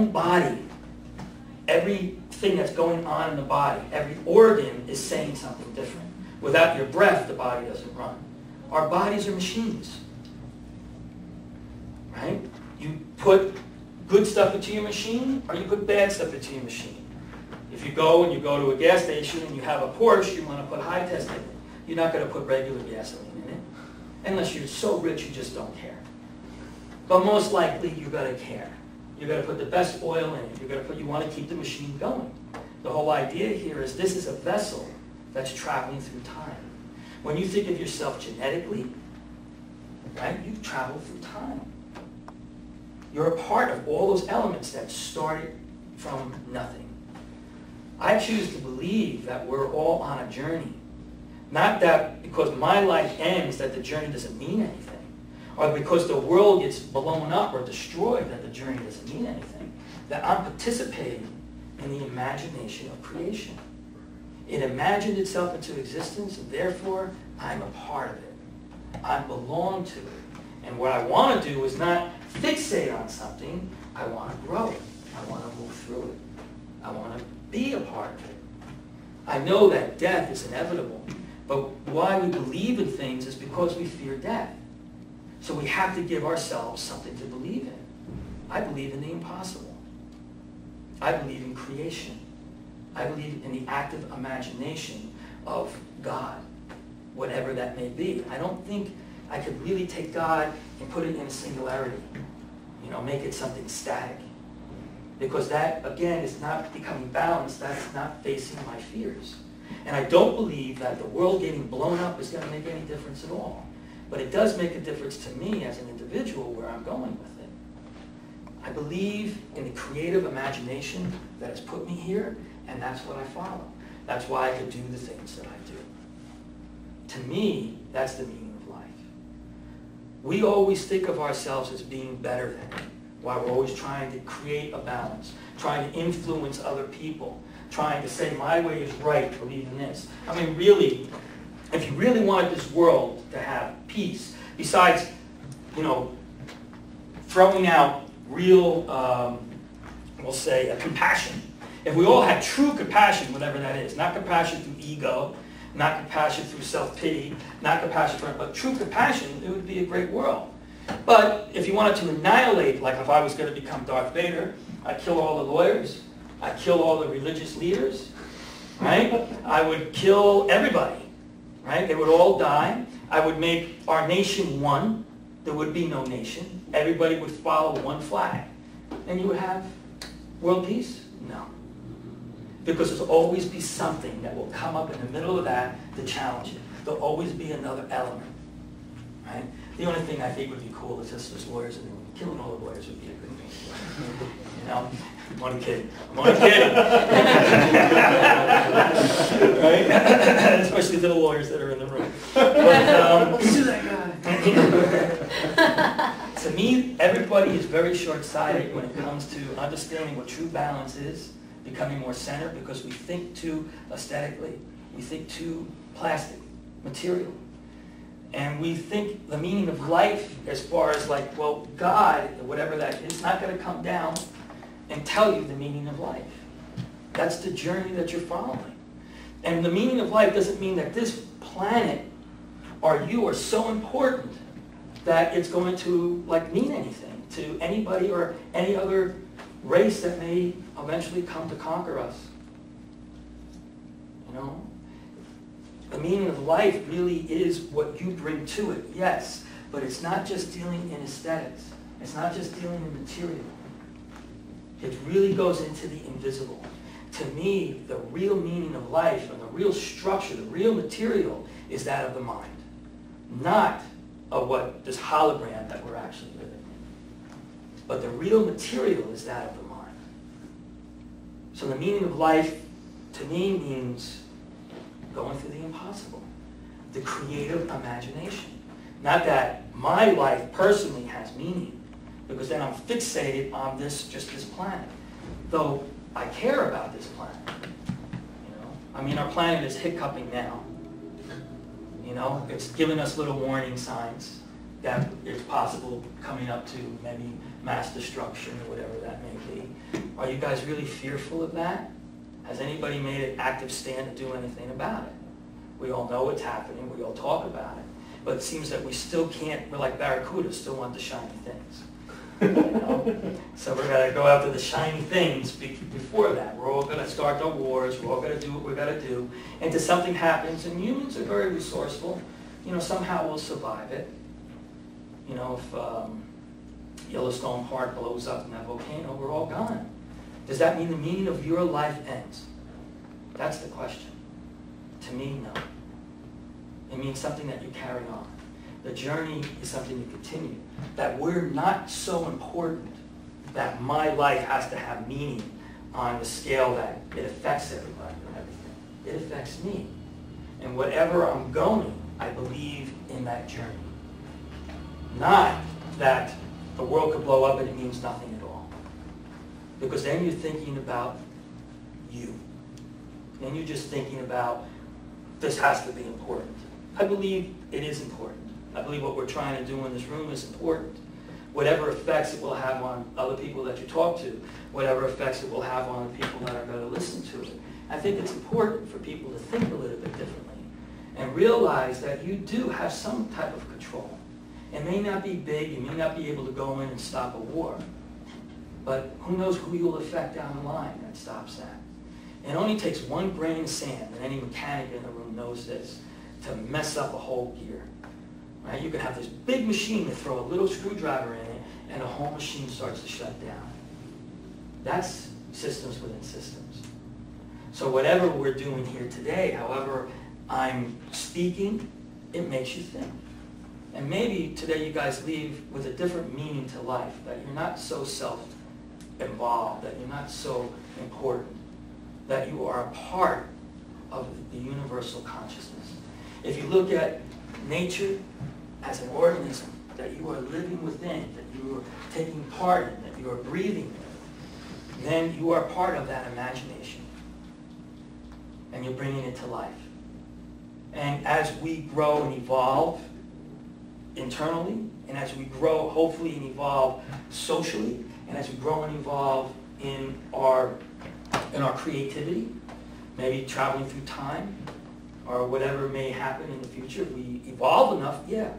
own body, everything that's going on in the body, every organ is saying something different. Without your breath, the body doesn't run. Our bodies are machines, right? You put good stuff into your machine, or you put bad stuff into your machine. If you go to a gas station and you have a Porsche, you want to put high test in it. You're not going to put regular gasoline in it, unless you're so rich you just don't care. But most likely you're going to care. You're going to put the best oil in it. You want to keep the machine going. The whole idea here is this is a vessel that's traveling through time. When you think of yourself genetically, right, you travel through time. You're a part of all those elements that started from nothing. I choose to believe that we're all on a journey. Not that because my life ends that the journey doesn't mean anything. Or because the world gets blown up or destroyed that the journey doesn't mean anything. That I'm participating in the imagination of creation. It imagined itself into existence, and therefore I'm a part of it. I belong to it. And what I want to do is not fixate on something. I want to grow it. I want to move through it. I want to be a part of it. I know that death is inevitable, but why we believe in things is because we fear death. So we have to give ourselves something to believe in. I believe in the impossible. I believe in creation. I believe in the active imagination of God, whatever that may be. I don't think I could really take God and put it in a singularity, make it something static. Because that, again, is not becoming balanced. That's not facing my fears. And I don't believe that the world getting blown up is going to make any difference at all. But it does make a difference to me as an individual where I'm going with it. I believe in the creative imagination that has put me here, and that's what I follow. That's why I could do the things that I do. To me, that's the meaning of life. We always think of ourselves as being better than, while we're always trying to create a balance, trying to influence other people, trying to say my way is right, believe in this. I mean, really, if you really wanted this world to have peace, besides, throwing out real, we'll say, compassion. If we all had true compassion, whatever that is, not compassion through ego, not compassion through self-pity, not compassion for, but true compassion, it would be a great world. But if you wanted to annihilate, like if I was going to become Darth Vader, I'd kill all the lawyers, I'd kill all the religious leaders, right? I would kill everybody, right? They would all die. I would make our nation one. There would be no nation. Everybody would follow one flag. And you would have world peace? No. Because there'll always be something that will come up in the middle of that to challenge it. There'll always be another element, right? The only thing I think would be cool is just those lawyers, and killing all the lawyers would be a good thing. I'm only kidding. Right? Especially to the lawyers that are in the room. But, to that guy. To me, everybody is very short-sighted when it comes to understanding what true balance is, becoming more centered, because we think too aesthetically. We think too plastic, material. And we think the meaning of life as far as like, well, God, whatever that is, not going to come down and tell you the meaning of life. That's the journey that you're following. And the meaning of life doesn't mean that this planet or you are so important that it's going to mean anything to anybody or any other race that may eventually come to conquer us. The meaning of life really is what you bring to it, yes, but it's not just dealing in aesthetics. It's not just dealing in material. It really goes into the invisible. To me, the real meaning of life and the real structure, the real material is that of the mind, not of what this hologram that we're actually living in. But the real material is that of the mind. So the meaning of life, to me, means going through the impossible, the creative imagination. Not that my life personally has meaning, because then I'm fixated on just this planet. Though I care about this planet. I mean, our planet is hiccuping now. It's giving us little warning signs. that it's possible coming up to maybe mass destruction or whatever that may be. Are you guys really fearful of that? Has anybody made an active stand to do anything about it? We all know it's happening, we all talk about it, but it seems that we still can't, we're like barracudas, still want the shiny things. You know? So we're going to go after the shiny things before that. We're all going to start our wars, we're all going to do what we're going to do, and until something happens, and humans are very resourceful, you know, somehow we'll survive it. You know, if Yellowstone Park blows up in that volcano, we're all gone. Does that mean the meaning of your life ends? That's the question. To me, no. It means something that you carry on. The journey is something you continue. That we're not so important that my life has to have meaning on the scale that it affects everybody and everything. It affects me. And whatever I'm going, I believe in that journey. Not that the world could blow up and it means nothing at all. Because then you're thinking about you. Then you're just thinking about, this has to be important. I believe it is important. I believe what we're trying to do in this room is important. Whatever effects it will have on other people that you talk to, whatever effects it will have on the people that are going to listen to it. I think it's important for people to think a little bit differently and realize that you do have some type of control. It may not be big, you may not be able to go in and stop a war, but who knows who you'll affect down the line that stops that. It only takes one grain of sand, and any mechanic in the room knows this, to mess up a whole gear. Right? You can have this big machine to throw a little screwdriver in it, and the whole machine starts to shut down. That's systems within systems. So whatever we're doing here today, however I'm speaking, it makes you think. And maybe today you guys leave with a different meaning to life, that you're not so self-involved, that you're not so important, that you are a part of the universal consciousness. If you look at nature as an organism that you are living within, that you are taking part in, that you are breathing with, then you are part of that imagination. And you're bringing it to life. And as we grow and evolve internally, and as we grow, hopefully, and evolve socially, and as we grow and evolve in our creativity, maybe traveling through time, or whatever may happen in the future, if we evolve enough, yeah,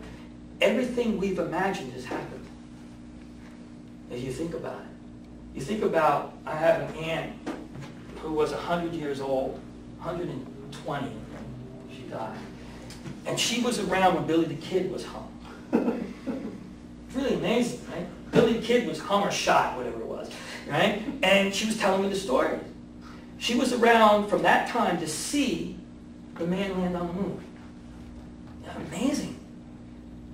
everything we've imagined has happened. As you think about it. You think about, I have an aunt who was 100 years old, 120, she died. And she was around when Billy the Kid was hung. It's really amazing, right? Billy the Kid was hung or shot, whatever it was, right? And she was telling me the story. She was around from that time to see the man land on the moon. Amazing.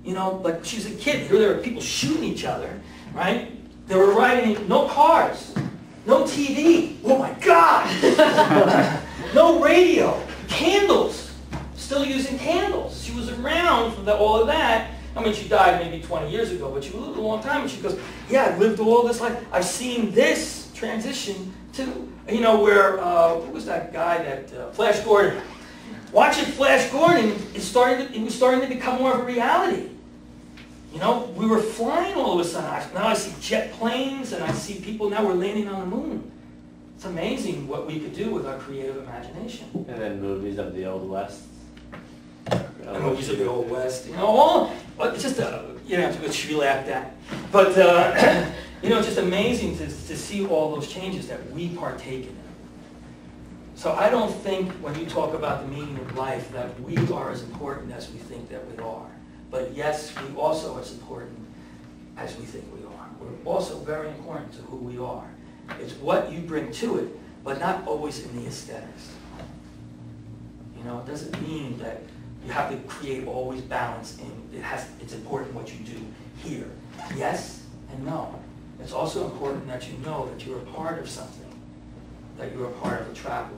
You know, but she was a kid. Here there were people shooting each other, right? They were riding, no cars, no TV. Oh my God! No radio, candles. Still using candles. She was around for all of that. I mean, she died maybe 20 years ago, but she lived a long time. And she goes, yeah, I've lived all this life. I've seen this transition to, you know, where, who was that guy that, Flash Gordon. Watching Flash Gordon, it was starting to become more of a reality. You know, we were flying all of a sudden. Now I see jet planes, and I see people, now we're landing on the moon. It's amazing what we could do with our creative imagination. And then movies of the Old West. Movies of the Old West. You know, all, it's just, you know, we laughed at. But, you know, it's just amazing to see all those changes that we partake in. So I don't think when you talk about the meaning of life that we are as important as we think that we are. But yes, we also are as important as we think we are. We're also very important to who we are. It's what you bring to it, but not always in the aesthetics. You know, it doesn't mean that you have to create always balance in it's important what you do here. Yes and no. It's also important that you know that you're a part of something, that you're a part of a traveler.